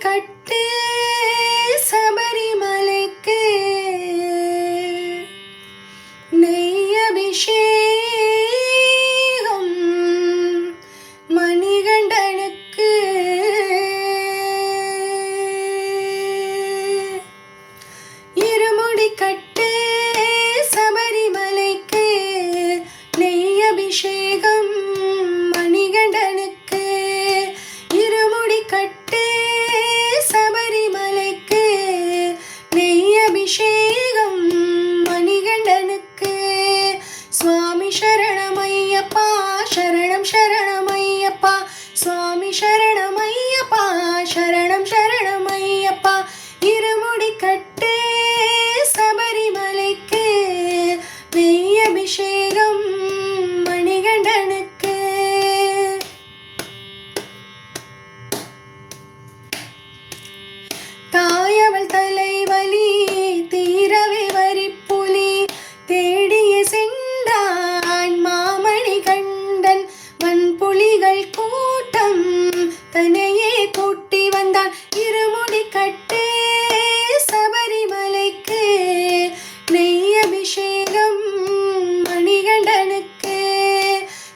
கட்டு சபரிமலைக்கு நெய் அபிஷேகம் மணிகண்டனுக்கு இருமுடி கட்டு சபரிமலைக்கு நெய் அபிஷேகம் மணிகண்டனுக்கு இருமுடி கட்டு சபரிமலைக்கு நெய் அபிஷேகம் மணிகண்டனுக்கு சுவாமி சரணமையப்பா சரணம் சரணமையப்பா சுவாமி சரணமையப்பா சரணம் சரணமையப்பா இருமுடி கட்டு சபரிமலைக்கு நெய் அபிஷேகம் மணிகண்டனுக்கு தாயவள் தலைவலி தீரவே வரிப்புலி தேடிய சென்றான் மாமணி கண்டன் வன்புலிகள் கூட்டம் தன்னையே கூட்டி வந்தான் இருமுடி கட்டு சபரிமலைக்கு நெய் அபிஷேகம் மணிகண்டனுக்கு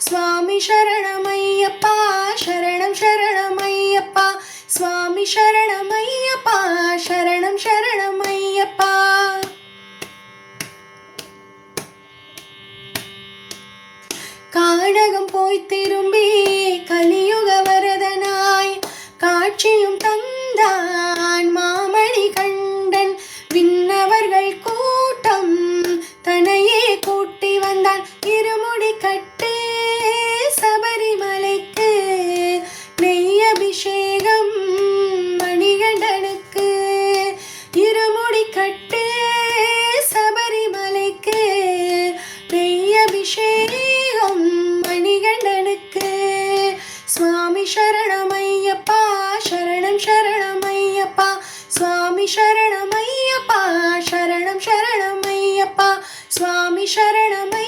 சுவாமி சரணமையப்பா சரணம் சரணமையப்பா சுவாமி சரணமையப்பா சரணம் சரணமையப்பா கானகம் போய் திரும்பி கலியுக வரதனாய் காட்சியும் தந்தான் மாமணி கண்டன் விண்ணவர்கள் கூட்டம் தன்னையே கூட்டி வந்தான் இருமுடி கட்டு சபரிமலைக்கு நெய் அபிஷேகம் மணிகண்டனுக்கு இருமுடி கட்டு சபரிமலைக்கு நெய் அபிஷேகம் மணிகண்டனுக்கு சுவாமி சரணமையப்பா சரணம் சரணமையப்பா சுவாமி சரணமையப்பா சரணம் சரணமையப்பா சுவாமி சரணமை